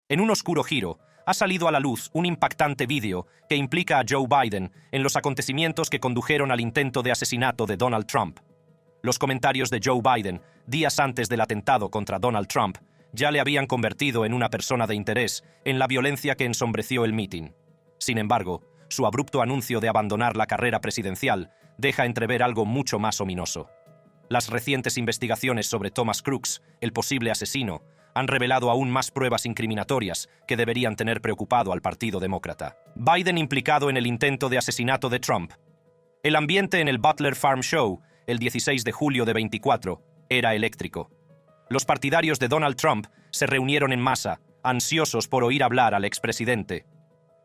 En un oscuro giro, ha salido a la luz un impactante vídeo que implica a Joe Biden en los acontecimientos que condujeron al intento de asesinato de Donald Trump. Los comentarios de Joe Biden, días antes del atentado contra Donald Trump, ya le habían convertido en una persona de interés en la violencia que ensombreció el mitin. Sin embargo, su abrupto anuncio de abandonar la carrera presidencial deja entrever algo mucho más ominoso. Las recientes investigaciones sobre Thomas Crooks, el posible asesino, han revelado aún más pruebas incriminatorias que deberían tener preocupado al Partido Demócrata. Biden implicado en el intento de asesinato de Trump. El ambiente en el Butler Farm Show, el 16 de julio de 24, era eléctrico. Los partidarios de Donald Trump se reunieron en masa, ansiosos por oír hablar al expresidente.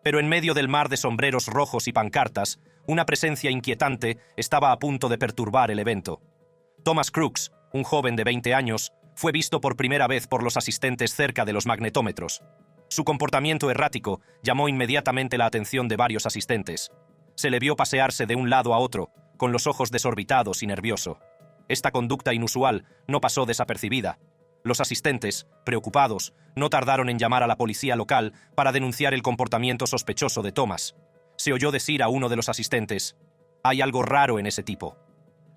Pero en medio del mar de sombreros rojos y pancartas, una presencia inquietante estaba a punto de perturbar el evento. Thomas Crooks, un joven de 20 años, fue visto por primera vez por los asistentes cerca de los magnetómetros. Su comportamiento errático llamó inmediatamente la atención de varios asistentes. Se le vio pasearse de un lado a otro, con los ojos desorbitados y nervioso. Esta conducta inusual no pasó desapercibida. Los asistentes, preocupados, no tardaron en llamar a la policía local para denunciar el comportamiento sospechoso de Thomas. Se oyó decir a uno de los asistentes: «Hay algo raro en ese tipo».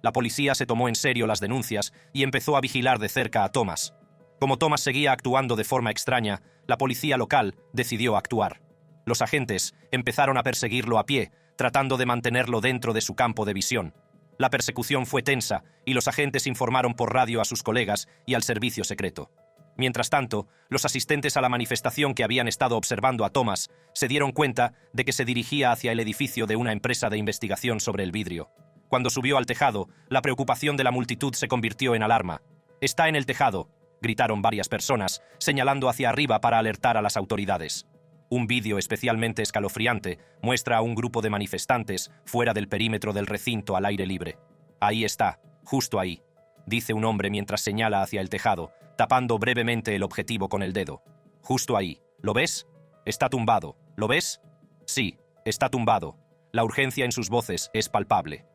La policía se tomó en serio las denuncias y empezó a vigilar de cerca a Thomas. Como Thomas seguía actuando de forma extraña, la policía local decidió actuar. Los agentes empezaron a perseguirlo a pie, tratando de mantenerlo dentro de su campo de visión. La persecución fue tensa y los agentes informaron por radio a sus colegas y al servicio secreto. Mientras tanto, los asistentes a la manifestación que habían estado observando a Thomas se dieron cuenta de que se dirigía hacia el edificio de una empresa de investigación sobre el vidrio. Cuando subió al tejado, la preocupación de la multitud se convirtió en alarma. «Está en el tejado», gritaron varias personas, señalando hacia arriba para alertar a las autoridades. Un vídeo especialmente escalofriante muestra a un grupo de manifestantes fuera del perímetro del recinto al aire libre. «Ahí está, justo ahí», dice un hombre mientras señala hacia el tejado, tapando brevemente el objetivo con el dedo. «Justo ahí. ¿Lo ves? Está tumbado. ¿Lo ves? Sí, está tumbado. La urgencia en sus voces es palpable».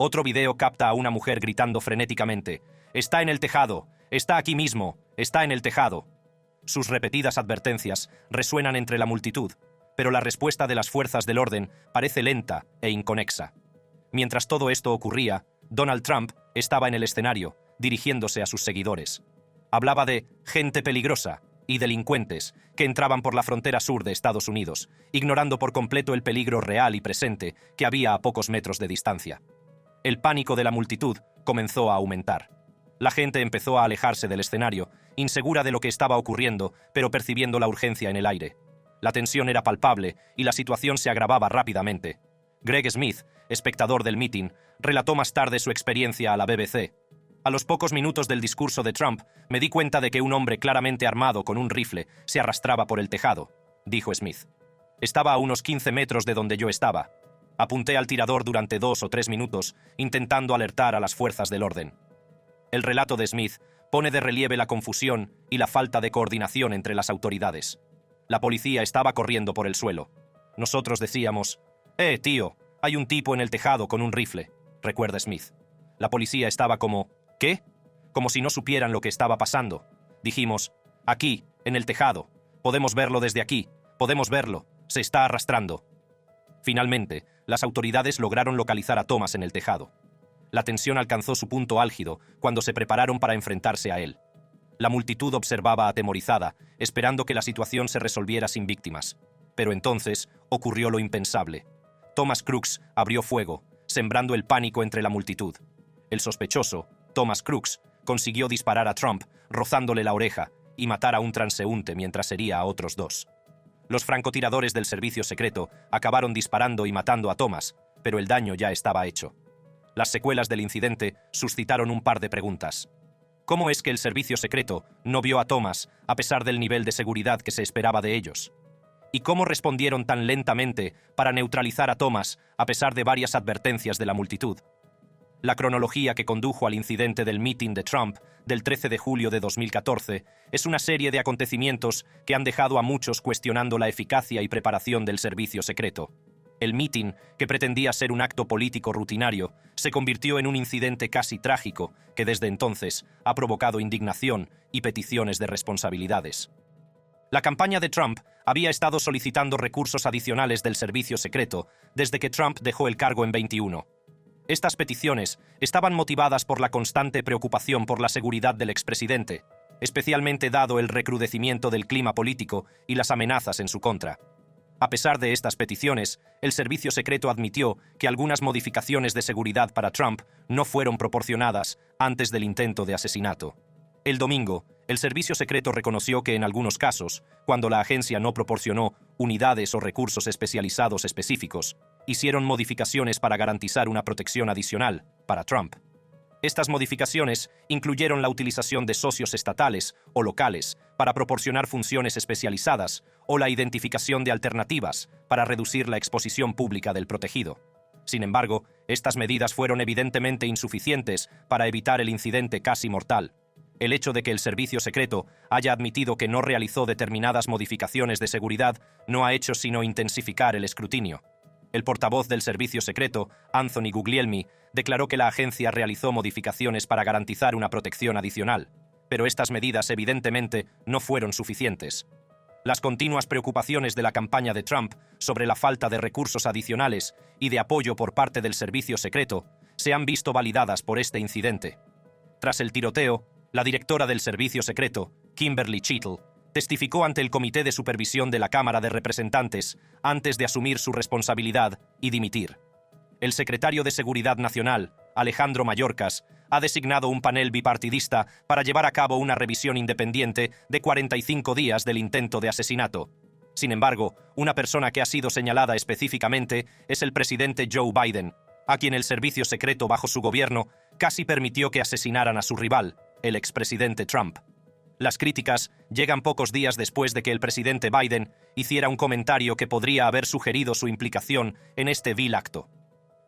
Otro video capta a una mujer gritando frenéticamente: «Está en el tejado, está aquí mismo, está en el tejado». Sus repetidas advertencias resuenan entre la multitud, pero la respuesta de las fuerzas del orden parece lenta e inconexa. Mientras todo esto ocurría, Donald Trump estaba en el escenario, dirigiéndose a sus seguidores. Hablaba de gente peligrosa y delincuentes que entraban por la frontera sur de Estados Unidos, ignorando por completo el peligro real y presente que había a pocos metros de distancia. El pánico de la multitud comenzó a aumentar. La gente empezó a alejarse del escenario, insegura de lo que estaba ocurriendo, pero percibiendo la urgencia en el aire. La tensión era palpable y la situación se agravaba rápidamente. Greg Smith, espectador del mitin, relató más tarde su experiencia a la BBC. «A los pocos minutos del discurso de Trump, me di cuenta de que un hombre claramente armado con un rifle se arrastraba por el tejado», dijo Smith. «Estaba a unos 15 metros de donde yo estaba. Apunté al tirador durante 2 o 3 minutos, intentando alertar a las fuerzas del orden». El relato de Smith pone de relieve la confusión y la falta de coordinación entre las autoridades. La policía estaba corriendo por el suelo. Nosotros decíamos: tío, hay un tipo en el tejado con un rifle», recuerda Smith. La policía estaba como: «¿Qué?», como si no supieran lo que estaba pasando. Dijimos: «Aquí, en el tejado. Podemos verlo desde aquí. Podemos verlo. Se está arrastrando». Finalmente, las autoridades lograron localizar a Thomas en el tejado. La tensión alcanzó su punto álgido cuando se prepararon para enfrentarse a él. La multitud observaba atemorizada, esperando que la situación se resolviera sin víctimas. Pero entonces ocurrió lo impensable. Thomas Crooks abrió fuego, sembrando el pánico entre la multitud. El sospechoso, Thomas Crooks, consiguió disparar a Trump, rozándole la oreja, y matar a un transeúnte mientras hería a otros 2. Los francotiradores del servicio secreto acabaron disparando y matando a Thomas, pero el daño ya estaba hecho. Las secuelas del incidente suscitaron un par de preguntas. ¿Cómo es que el servicio secreto no vio a Thomas a pesar del nivel de seguridad que se esperaba de ellos? ¿Y cómo respondieron tan lentamente para neutralizar a Thomas a pesar de varias advertencias de la multitud? La cronología que condujo al incidente del mitin de Trump del 13 de julio de 2014 es una serie de acontecimientos que han dejado a muchos cuestionando la eficacia y preparación del servicio secreto. El mitin, que pretendía ser un acto político rutinario, se convirtió en un incidente casi trágico que desde entonces ha provocado indignación y peticiones de responsabilidades. La campaña de Trump había estado solicitando recursos adicionales del servicio secreto desde que Trump dejó el cargo en 21. Estas peticiones estaban motivadas por la constante preocupación por la seguridad del expresidente, especialmente dado el recrudecimiento del clima político y las amenazas en su contra. A pesar de estas peticiones, el servicio secreto admitió que algunas modificaciones de seguridad para Trump no fueron proporcionadas antes del intento de asesinato. El domingo, el servicio secreto reconoció que en algunos casos, cuando la agencia no proporcionó unidades o recursos especializados específicos, hicieron modificaciones para garantizar una protección adicional para Trump. Estas modificaciones incluyeron la utilización de socios estatales o locales para proporcionar funciones especializadas o la identificación de alternativas para reducir la exposición pública del protegido. Sin embargo, estas medidas fueron evidentemente insuficientes para evitar el incidente casi mortal. El hecho de que el servicio secreto haya admitido que no realizó determinadas modificaciones de seguridad no ha hecho sino intensificar el escrutinio. El portavoz del servicio secreto, Anthony Guglielmi, declaró que la agencia realizó modificaciones para garantizar una protección adicional, pero estas medidas evidentemente no fueron suficientes. Las continuas preocupaciones de la campaña de Trump sobre la falta de recursos adicionales y de apoyo por parte del servicio secreto se han visto validadas por este incidente. Tras el tiroteo, la directora del servicio secreto, Kimberly Cheatle, testificó ante el Comité de Supervisión de la Cámara de Representantes antes de asumir su responsabilidad y dimitir. El secretario de Seguridad Nacional, Alejandro Mayorkas, ha designado un panel bipartidista para llevar a cabo una revisión independiente de 45 días del intento de asesinato. Sin embargo, una persona que ha sido señalada específicamente es el presidente Joe Biden, a quien el servicio secreto bajo su gobierno casi permitió que asesinaran a su rival, el expresidente Trump. Las críticas llegan pocos días después de que el presidente Biden hiciera un comentario que podría haber sugerido su implicación en este vil acto.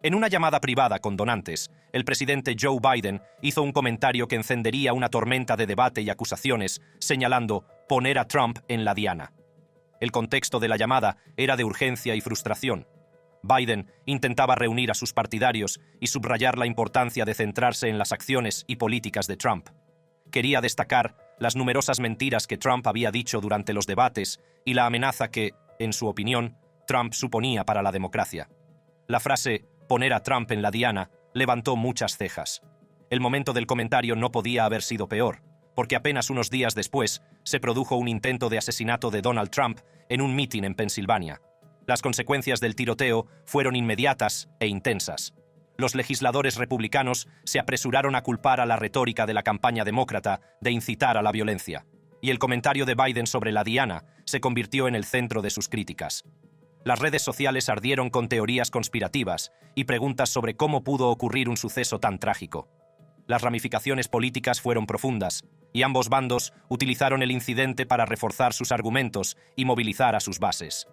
En una llamada privada con donantes, el presidente Joe Biden hizo un comentario que encendería una tormenta de debate y acusaciones, señalando poner a Trump en la diana. El contexto de la llamada era de urgencia y frustración. Biden intentaba reunir a sus partidarios y subrayar la importancia de centrarse en las acciones y políticas de Trump. Quería destacar las numerosas mentiras que Trump había dicho durante los debates y la amenaza que, en su opinión, Trump suponía para la democracia. La frase «poner a Trump en la diana» levantó muchas cejas. El momento del comentario no podía haber sido peor, porque apenas unos días después se produjo un intento de asesinato de Donald Trump en un mitin en Pensilvania. Las consecuencias del tiroteo fueron inmediatas e intensas. Los legisladores republicanos se apresuraron a culpar a la retórica de la campaña demócrata de incitar a la violencia, y el comentario de Biden sobre la diana se convirtió en el centro de sus críticas. Las redes sociales ardieron con teorías conspirativas y preguntas sobre cómo pudo ocurrir un suceso tan trágico. Las ramificaciones políticas fueron profundas, y ambos bandos utilizaron el incidente para reforzar sus argumentos y movilizar a sus bases.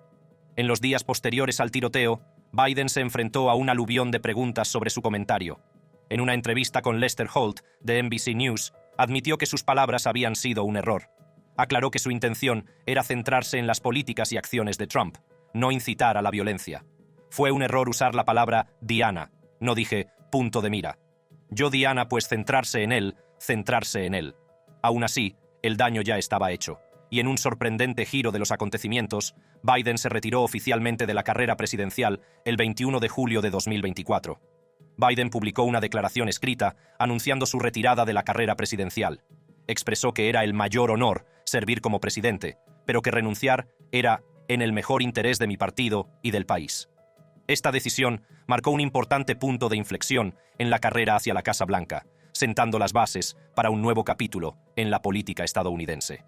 En los días posteriores al tiroteo, Biden se enfrentó a un aluvión de preguntas sobre su comentario. En una entrevista con Lester Holt, de NBC News, admitió que sus palabras habían sido un error. Aclaró que su intención era centrarse en las políticas y acciones de Trump, no incitar a la violencia. Fue un error usar la palabra diana. No dije punto de mira. Yo diana pues centrarse en él. Aún así, el daño ya estaba hecho. Y en un sorprendente giro de los acontecimientos, Biden se retiró oficialmente de la carrera presidencial el 21 de julio de 2024. Biden publicó una declaración escrita anunciando su retirada de la carrera presidencial. Expresó que era el mayor honor servir como presidente, pero que renunciar era en el mejor interés de mi partido y del país. Esta decisión marcó un importante punto de inflexión en la carrera hacia la Casa Blanca, sentando las bases para un nuevo capítulo en la política estadounidense.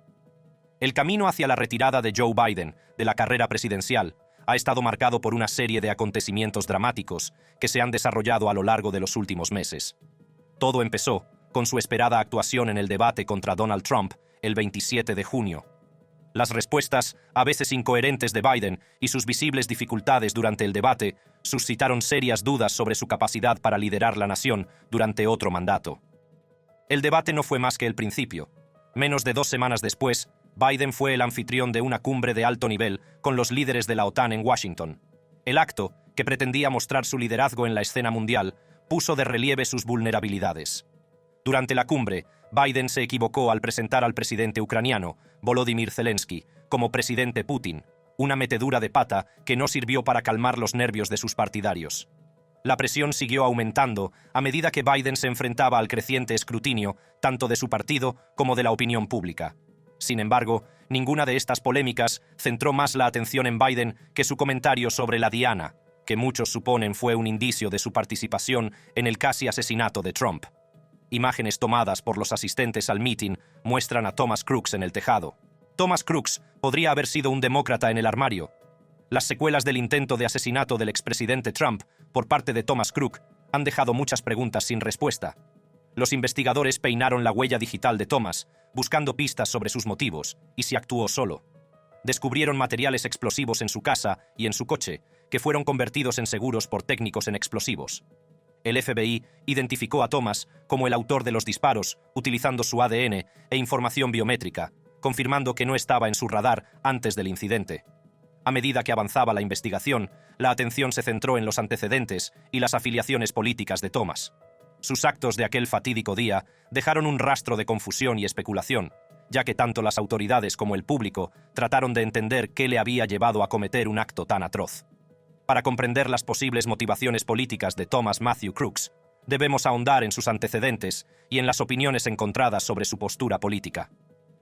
El camino hacia la retirada de Joe Biden de la carrera presidencial ha estado marcado por una serie de acontecimientos dramáticos que se han desarrollado a lo largo de los últimos meses. Todo empezó con su esperada actuación en el debate contra Donald Trump el 27 de junio. Las respuestas, a veces incoherentes, de Biden y sus visibles dificultades durante el debate suscitaron serias dudas sobre su capacidad para liderar la nación durante otro mandato. El debate no fue más que el principio. Menos de 2 semanas después, Biden fue el anfitrión de una cumbre de alto nivel con los líderes de la OTAN en Washington. El acto, que pretendía mostrar su liderazgo en la escena mundial, puso de relieve sus vulnerabilidades. Durante la cumbre, Biden se equivocó al presentar al presidente ucraniano, Volodymyr Zelensky, como presidente Putin, una metedura de pata que no sirvió para calmar los nervios de sus partidarios. La presión siguió aumentando a medida que Biden se enfrentaba al creciente escrutinio tanto de su partido como de la opinión pública. Sin embargo, ninguna de estas polémicas centró más la atención en Biden que su comentario sobre la Diana, que muchos suponen fue un indicio de su participación en el casi asesinato de Trump. Imágenes tomadas por los asistentes al meeting muestran a Thomas Crooks en el tejado. Thomas Crooks podría haber sido un demócrata en el armario. Las secuelas del intento de asesinato del expresidente Trump por parte de Thomas Crooks han dejado muchas preguntas sin respuesta. Los investigadores peinaron la huella digital de Thomas, buscando pistas sobre sus motivos y si actuó solo. Descubrieron materiales explosivos en su casa y en su coche, que fueron convertidos en seguros por técnicos en explosivos. El FBI identificó a Thomas como el autor de los disparos, utilizando su ADN e información biométrica, confirmando que no estaba en su radar antes del incidente. A medida que avanzaba la investigación, la atención se centró en los antecedentes y las afiliaciones políticas de Thomas. Sus actos de aquel fatídico día dejaron un rastro de confusión y especulación, ya que tanto las autoridades como el público trataron de entender qué le había llevado a cometer un acto tan atroz. Para comprender las posibles motivaciones políticas de Thomas Matthew Crooks, debemos ahondar en sus antecedentes y en las opiniones encontradas sobre su postura política.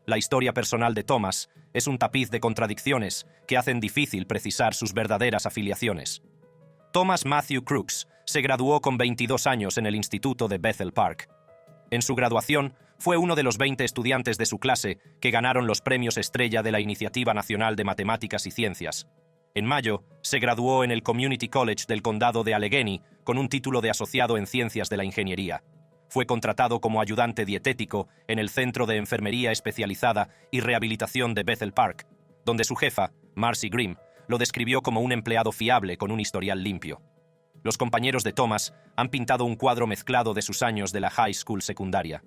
La historia personal de Thomas es un tapiz de contradicciones que hacen difícil precisar sus verdaderas afiliaciones. Thomas Matthew Crooks se graduó con 22 años en el Instituto de Bethel Park. En su graduación, fue uno de los 20 estudiantes de su clase que ganaron los premios Estrella de la Iniciativa Nacional de Matemáticas y Ciencias. En mayo, se graduó en el Community College del Condado de Allegheny con un título de asociado en Ciencias de la Ingeniería. Fue contratado como ayudante dietético en el Centro de Enfermería Especializada y Rehabilitación de Bethel Park, donde su jefa, Marcy Grimm, lo describió como un empleado fiable con un historial limpio. Los compañeros de Thomas han pintado un cuadro mezclado de sus años de la high school secundaria.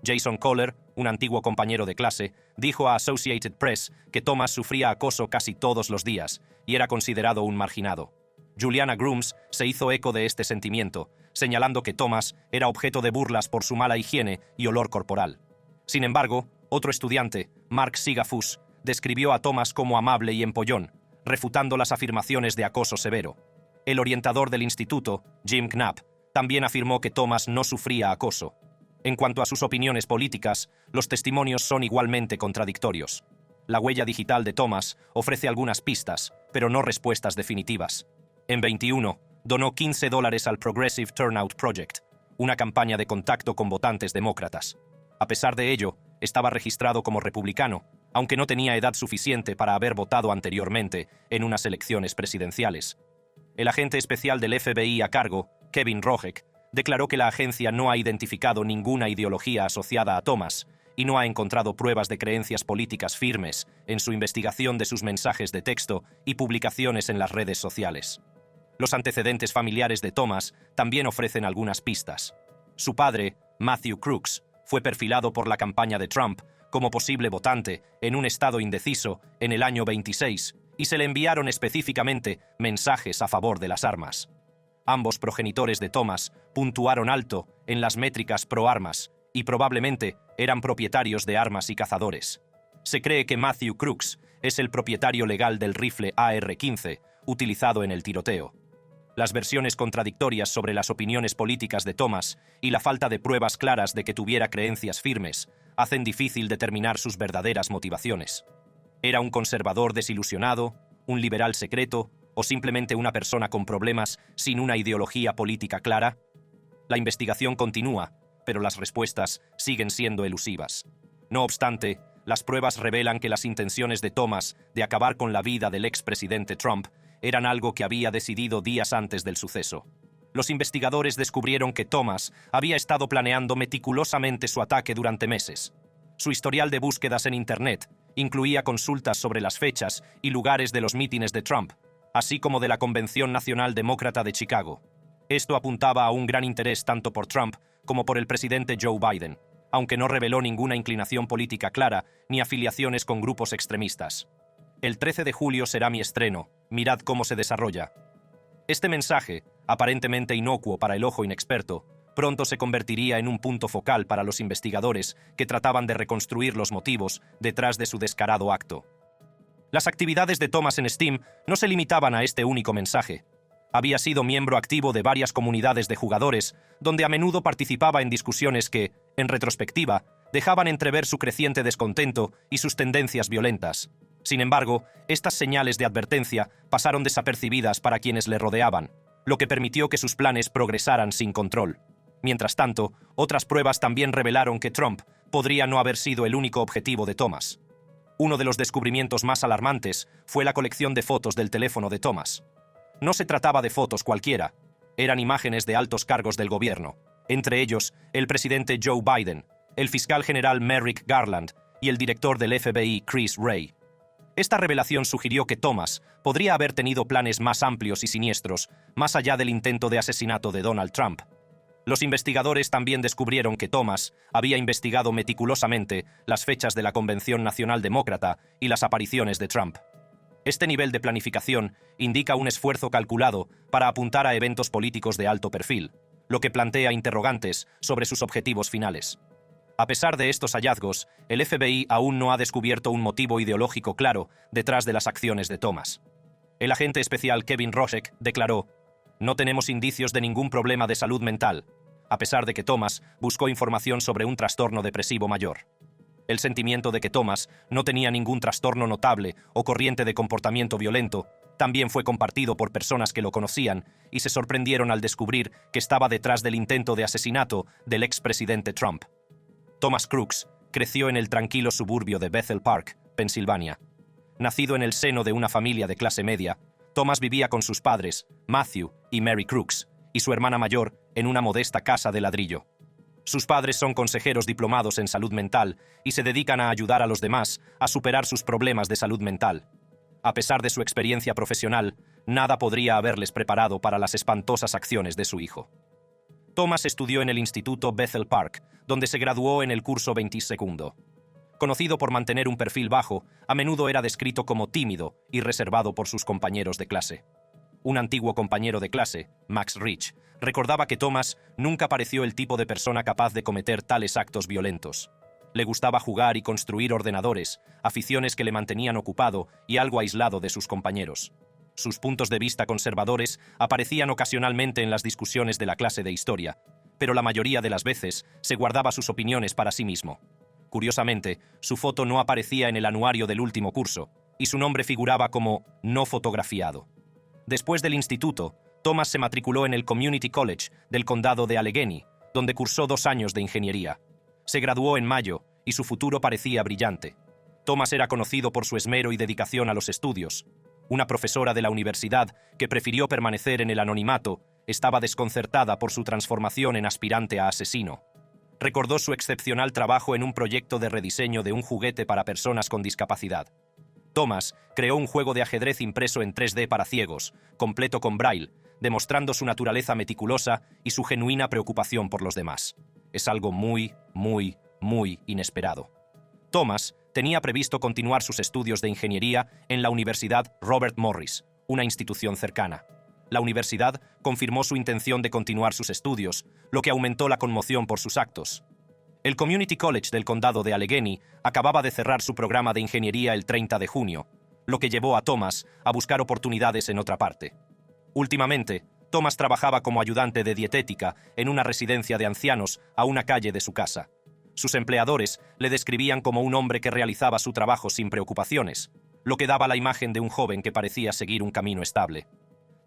Jason Kohler, un antiguo compañero de clase, dijo a Associated Press que Thomas sufría acoso casi todos los días y era considerado un marginado. Juliana Grooms se hizo eco de este sentimiento, señalando que Thomas era objeto de burlas por su mala higiene y olor corporal. Sin embargo, otro estudiante, Mark Sigafus, describió a Thomas como amable y empollón, refutando las afirmaciones de acoso severo. El orientador del instituto, Jim Knapp, también afirmó que Thomas no sufría acoso. En cuanto a sus opiniones políticas, los testimonios son igualmente contradictorios. La huella digital de Thomas ofrece algunas pistas, pero no respuestas definitivas. En 21, donó $15 al Progressive Turnout Project, una campaña de contacto con votantes demócratas. A pesar de ello, estaba registrado como republicano, aunque no tenía edad suficiente para haber votado anteriormente en unas elecciones presidenciales. El agente especial del FBI a cargo, Kevin Rohek, declaró que la agencia no ha identificado ninguna ideología asociada a Thomas y no ha encontrado pruebas de creencias políticas firmes en su investigación de sus mensajes de texto y publicaciones en las redes sociales. Los antecedentes familiares de Thomas también ofrecen algunas pistas. Su padre, Matthew Crooks, fue perfilado por la campaña de Trump como posible votante en un estado indeciso en el año 26 y se le enviaron específicamente mensajes a favor de las armas. Ambos progenitores de Thomas puntuaron alto en las métricas pro armas y probablemente eran propietarios de armas y cazadores. Se cree que Matthew Crooks es el propietario legal del rifle AR-15 utilizado en el tiroteo. Las versiones contradictorias sobre las opiniones políticas de Thomas y la falta de pruebas claras de que tuviera creencias firmes hacen difícil determinar sus verdaderas motivaciones. ¿Era un conservador desilusionado, un liberal secreto o simplemente una persona con problemas sin una ideología política clara? La investigación continúa, pero las respuestas siguen siendo elusivas. No obstante, las pruebas revelan que las intenciones de Thomas de acabar con la vida del expresidente Trump eran algo que había decidido días antes del suceso. Los investigadores descubrieron que Thomas había estado planeando meticulosamente su ataque durante meses. Su historial de búsquedas en Internet incluía consultas sobre las fechas y lugares de los mítines de Trump, así como de la Convención Nacional Demócrata de Chicago. Esto apuntaba a un gran interés tanto por Trump como por el presidente Joe Biden, aunque no reveló ninguna inclinación política clara ni afiliaciones con grupos extremistas. El 13 de julio será mi estreno, mirad cómo se desarrolla. Este mensaje, aparentemente inocuo para el ojo inexperto, pronto se convertiría en un punto focal para los investigadores que trataban de reconstruir los motivos detrás de su descarado acto. Las actividades de Thomas en Steam no se limitaban a este único mensaje. Había sido miembro activo de varias comunidades de jugadores, donde a menudo participaba en discusiones que, en retrospectiva, dejaban entrever su creciente descontento y sus tendencias violentas. Sin embargo, estas señales de advertencia pasaron desapercibidas para quienes le rodeaban, lo que permitió que sus planes progresaran sin control. Mientras tanto, otras pruebas también revelaron que Trump podría no haber sido el único objetivo de Thomas. Uno de los descubrimientos más alarmantes fue la colección de fotos del teléfono de Thomas. No se trataba de fotos cualquiera, eran imágenes de altos cargos del gobierno, entre ellos el presidente Joe Biden, el fiscal general Merrick Garland y el director del FBI Chris Wray. Esta revelación sugirió que Thomas podría haber tenido planes más amplios y siniestros, más allá del intento de asesinato de Donald Trump. Los investigadores también descubrieron que Thomas había investigado meticulosamente las fechas de la Convención Nacional Demócrata y las apariciones de Trump. Este nivel de planificación indica un esfuerzo calculado para apuntar a eventos políticos de alto perfil, lo que plantea interrogantes sobre sus objetivos finales. A pesar de estos hallazgos, el FBI aún no ha descubierto un motivo ideológico claro detrás de las acciones de Thomas. El agente especial Kevin Roszek declaró: "No tenemos indicios de ningún problema de salud mental, a pesar de que Thomas buscó información sobre un trastorno depresivo mayor. El sentimiento de que Thomas no tenía ningún trastorno notable o corriente de comportamiento violento también fue compartido por personas que lo conocían y se sorprendieron al descubrir que estaba detrás del intento de asesinato del expresidente Trump. Thomas Crooks creció en el tranquilo suburbio de Bethel Park, Pensilvania. Nacido en el seno de una familia de clase media, Thomas vivía con sus padres, Matthew y Mary Crooks, y su hermana mayor en una modesta casa de ladrillo. Sus padres son consejeros diplomados en salud mental y se dedican a ayudar a los demás a superar sus problemas de salud mental. A pesar de su experiencia profesional, nada podría haberles preparado para las espantosas acciones de su hijo. Thomas estudió en el Instituto Bethel Park, donde se graduó en el curso 22. Conocido por mantener un perfil bajo, a menudo era descrito como tímido y reservado por sus compañeros de clase. Un antiguo compañero de clase, Max Rich, recordaba que Thomas nunca pareció el tipo de persona capaz de cometer tales actos violentos. Le gustaba jugar y construir ordenadores, aficiones que le mantenían ocupado y algo aislado de sus compañeros. Sus puntos de vista conservadores aparecían ocasionalmente en las discusiones de la clase de historia, pero la mayoría de las veces se guardaba sus opiniones para sí mismo. Curiosamente, su foto no aparecía en el anuario del último curso, y su nombre figuraba como no fotografiado. Después del instituto, Thomas se matriculó en el Community College del condado de Allegheny, donde cursó 2 años de ingeniería. Se graduó en mayo, y su futuro parecía brillante. Thomas era conocido por su esmero y dedicación a los estudios. Una profesora de la universidad, que prefirió permanecer en el anonimato, estaba desconcertada por su transformación en aspirante a asesino. Recordó su excepcional trabajo en un proyecto de rediseño de un juguete para personas con discapacidad. Thomas creó un juego de ajedrez impreso en 3D para ciegos, completo con braille, demostrando su naturaleza meticulosa y su genuina preocupación por los demás. Es algo muy inesperado. Thomas tenía previsto continuar sus estudios de ingeniería en la Universidad Robert Morris, una institución cercana. La universidad confirmó su intención de continuar sus estudios, lo que aumentó la conmoción por sus actos. El Community College del condado de Allegheny acababa de cerrar su programa de ingeniería el 30 de junio, lo que llevó a Thomas a buscar oportunidades en otra parte. Últimamente, Thomas trabajaba como ayudante de dietética en una residencia de ancianos a una calle de su casa. Sus empleadores le describían como un hombre que realizaba su trabajo sin preocupaciones, lo que daba la imagen de un joven que parecía seguir un camino estable.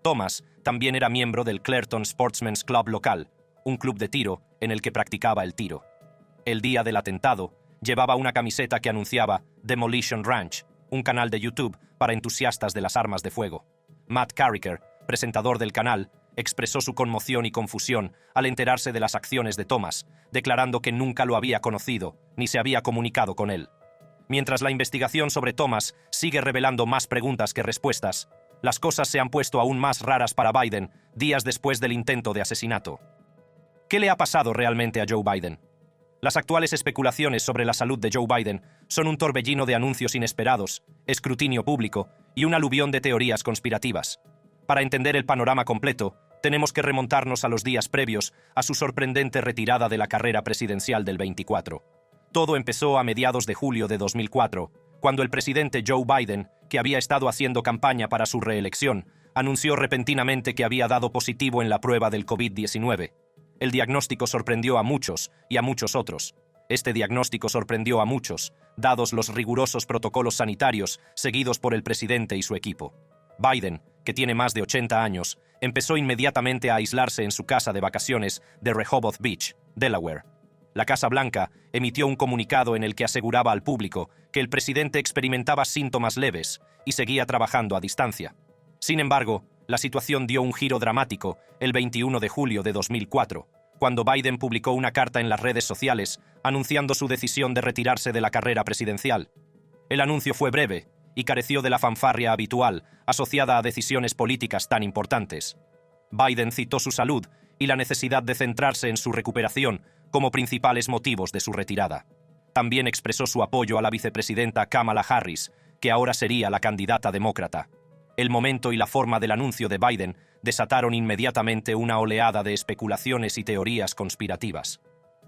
Thomas también era miembro del Clerton Sportsman's Club local, un club de tiro en el que practicaba el tiro. El día del atentado, llevaba una camiseta que anunciaba Demolition Ranch, un canal de YouTube para entusiastas de las armas de fuego. Matt Carricker, presentador del canal, expresó su conmoción y confusión al enterarse de las acciones de Thomas, declarando que nunca lo había conocido ni se había comunicado con él. Mientras la investigación sobre Thomas sigue revelando más preguntas que respuestas, las cosas se han puesto aún más raras para Biden días después del intento de asesinato. ¿Qué le ha pasado realmente a Joe Biden? Las actuales especulaciones sobre la salud de Joe Biden son un torbellino de anuncios inesperados, escrutinio público y un aluvión de teorías conspirativas. Para entender el panorama completo, tenemos que remontarnos a los días previos a su sorprendente retirada de la carrera presidencial del 24. Todo empezó a mediados de julio de 2004, cuando el presidente Joe Biden, que había estado haciendo campaña para su reelección, anunció repentinamente que había dado positivo en la prueba del COVID-19. El diagnóstico sorprendió a muchos y a muchos otros. Este diagnóstico sorprendió a muchos, dados los rigurosos protocolos sanitarios seguidos por el presidente y su equipo. Biden, que tiene más de 80 años, empezó inmediatamente a aislarse en su casa de vacaciones de Rehoboth Beach, Delaware. La Casa Blanca emitió un comunicado en el que aseguraba al público que el presidente experimentaba síntomas leves y seguía trabajando a distancia. Sin embargo, la situación dio un giro dramático el 21 de julio de 2004, cuando Biden publicó una carta en las redes sociales anunciando su decisión de retirarse de la carrera presidencial. El anuncio fue breve y careció de la fanfarria habitual asociada a decisiones políticas tan importantes. Biden citó su salud y la necesidad de centrarse en su recuperación como principales motivos de su retirada. También expresó su apoyo a la vicepresidenta Kamala Harris, que ahora sería la candidata demócrata. El momento y la forma del anuncio de Biden desataron inmediatamente una oleada de especulaciones y teorías conspirativas.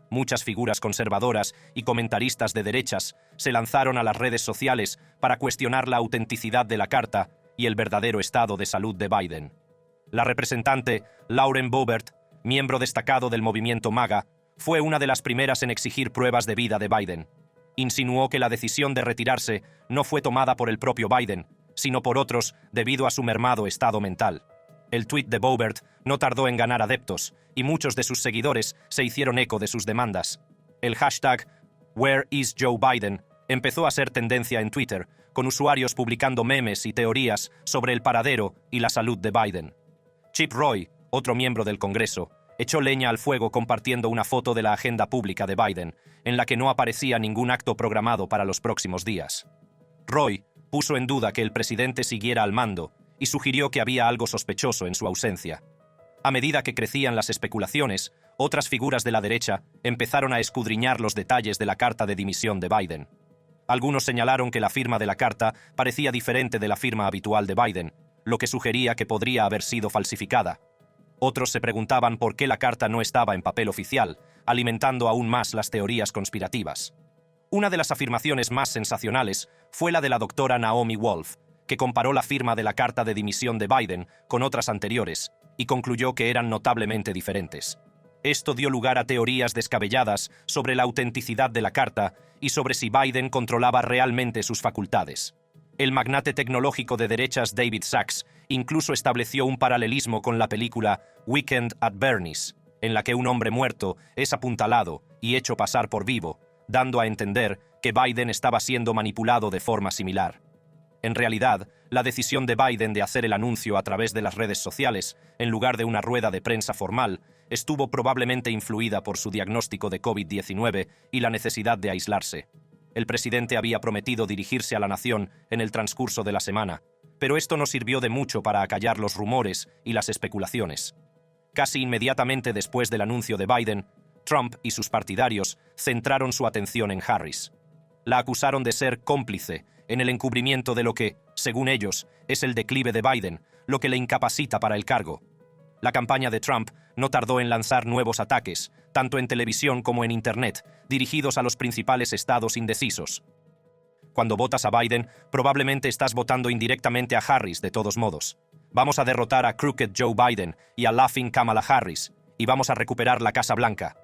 Muchas figuras conservadoras y comentaristas de derechas se lanzaron a las redes sociales para cuestionar la autenticidad de la carta y el verdadero estado de salud de Biden. La representante Lauren Boebert, miembro destacado del movimiento MAGA, fue una de las primeras en exigir pruebas de vida de Biden. Insinuó que la decisión de retirarse no fue tomada por el propio Biden, sino por otros debido a su mermado estado mental. El tuit de Boebert no tardó en ganar adeptos, y muchos de sus seguidores se hicieron eco de sus demandas. El hashtag #WhereIsJoeBiden empezó a ser tendencia en Twitter, con usuarios publicando memes y teorías sobre el paradero y la salud de Biden. Chip Roy, otro miembro del Congreso, echó leña al fuego compartiendo una foto de la agenda pública de Biden, en la que no aparecía ningún acto programado para los próximos días. Roy puso en duda que el presidente siguiera al mando y sugirió que había algo sospechoso en su ausencia. A medida que crecían las especulaciones, otras figuras de la derecha empezaron a escudriñar los detalles de la carta de dimisión de Biden. Algunos señalaron que la firma de la carta parecía diferente de la firma habitual de Biden, lo que sugería que podría haber sido falsificada. Otros se preguntaban por qué la carta no estaba en papel oficial, alimentando aún más las teorías conspirativas. Una de las afirmaciones más sensacionales fue la de la doctora Naomi Wolf, que comparó la firma de la carta de dimisión de Biden con otras anteriores y concluyó que eran notablemente diferentes. Esto dio lugar a teorías descabelladas sobre la autenticidad de la carta y sobre si Biden controlaba realmente sus facultades. El magnate tecnológico de derechas David Sacks incluso estableció un paralelismo con la película Weekend at Bernie's, en la que un hombre muerto es apuntalado y hecho pasar por vivo, dando a entender que Biden estaba siendo manipulado de forma similar. En realidad, la decisión de Biden de hacer el anuncio a través de las redes sociales, en lugar de una rueda de prensa formal, estuvo probablemente influida por su diagnóstico de COVID-19 y la necesidad de aislarse. El presidente había prometido dirigirse a la nación en el transcurso de la semana, pero esto no sirvió de mucho para acallar los rumores y las especulaciones. Casi inmediatamente después del anuncio de Biden, Trump y sus partidarios centraron su atención en Harris. La acusaron de ser cómplice en el encubrimiento de lo que, según ellos, es el declive de Biden, lo que le incapacita para el cargo. La campaña de Trump no tardó en lanzar nuevos ataques, tanto en televisión como en Internet, dirigidos a los principales estados indecisos. Cuando votas a Biden, probablemente estás votando indirectamente a Harris de todos modos. Vamos a derrotar a Crooked Joe Biden y a Laughing Kamala Harris, y vamos a recuperar la Casa Blanca.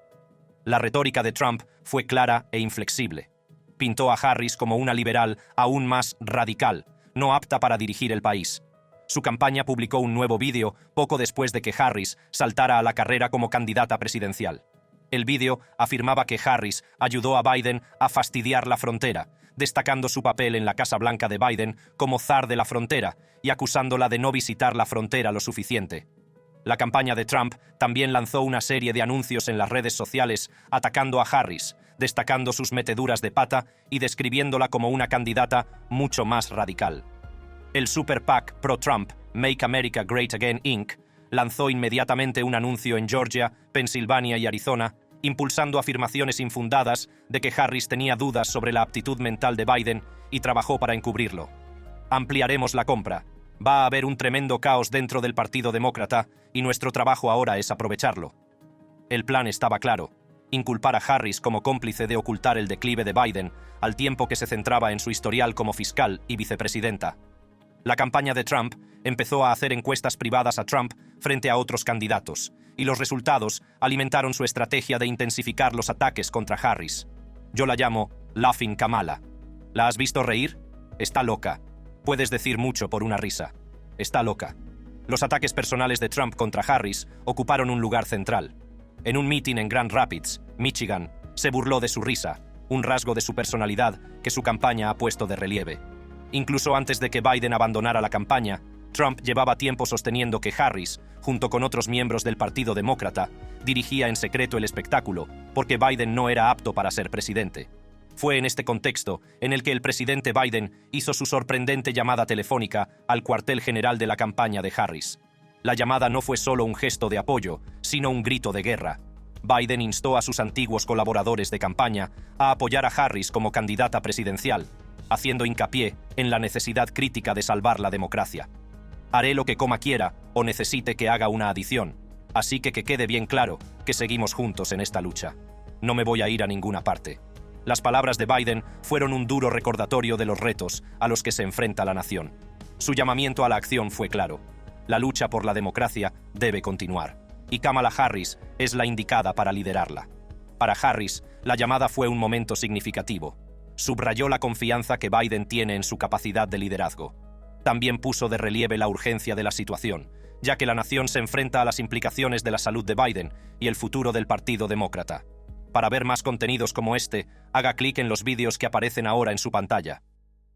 La retórica de Trump fue clara e inflexible. Pintó a Harris como una liberal aún más radical, no apta para dirigir el país. Su campaña publicó un nuevo vídeo poco después de que Harris saltara a la carrera como candidata presidencial. El vídeo afirmaba que Harris ayudó a Biden a fastidiar la frontera, destacando su papel en la Casa Blanca de Biden como zar de la frontera y acusándola de no visitar la frontera lo suficiente. La campaña de Trump también lanzó una serie de anuncios en las redes sociales atacando a Harris, destacando sus meteduras de pata y describiéndola como una candidata mucho más radical. El Super PAC pro-Trump, Make America Great Again Inc., lanzó inmediatamente un anuncio en Georgia, Pensilvania y Arizona, impulsando afirmaciones infundadas de que Harris tenía dudas sobre la aptitud mental de Biden y trabajó para encubrirlo. Ampliaremos la compra. Va a haber un tremendo caos dentro del Partido Demócrata y nuestro trabajo ahora es aprovecharlo. El plan estaba claro: inculpar a Harris como cómplice de ocultar el declive de Biden, al tiempo que se centraba en su historial como fiscal y vicepresidenta. La campaña de Trump empezó a hacer encuestas privadas a Trump frente a otros candidatos, y los resultados alimentaron su estrategia de intensificar los ataques contra Harris. Yo la llamo Laughing Kamala. ¿La has visto reír? Está loca. Puedes decir mucho por una risa. Está loca. Los ataques personales de Trump contra Harris ocuparon un lugar central. En un meeting en Grand Rapids, Michigan, se burló de su risa, un rasgo de su personalidad que su campaña ha puesto de relieve. Incluso antes de que Biden abandonara la campaña, Trump llevaba tiempo sosteniendo que Harris, junto con otros miembros del Partido Demócrata, dirigía en secreto el espectáculo, porque Biden no era apto para ser presidente. Fue en este contexto en el que el presidente Biden hizo su sorprendente llamada telefónica al cuartel general de la campaña de Harris. La llamada no fue solo un gesto de apoyo, sino un grito de guerra. Biden instó a sus antiguos colaboradores de campaña a apoyar a Harris como candidata presidencial, haciendo hincapié en la necesidad crítica de salvar la democracia. Haré lo que coma quiera o necesite que haga una adición, así que quede bien claro que seguimos juntos en esta lucha. No me voy a ir a ninguna parte. Las palabras de Biden fueron un duro recordatorio de los retos a los que se enfrenta la nación. Su llamamiento a la acción fue claro: la lucha por la democracia debe continuar, y Kamala Harris es la indicada para liderarla. Para Harris, la llamada fue un momento significativo. Subrayó la confianza que Biden tiene en su capacidad de liderazgo. También puso de relieve la urgencia de la situación, ya que la nación se enfrenta a las implicaciones de la salud de Biden y el futuro del Partido Demócrata. Para ver más contenidos como este, haga clic en los vídeos que aparecen ahora en su pantalla.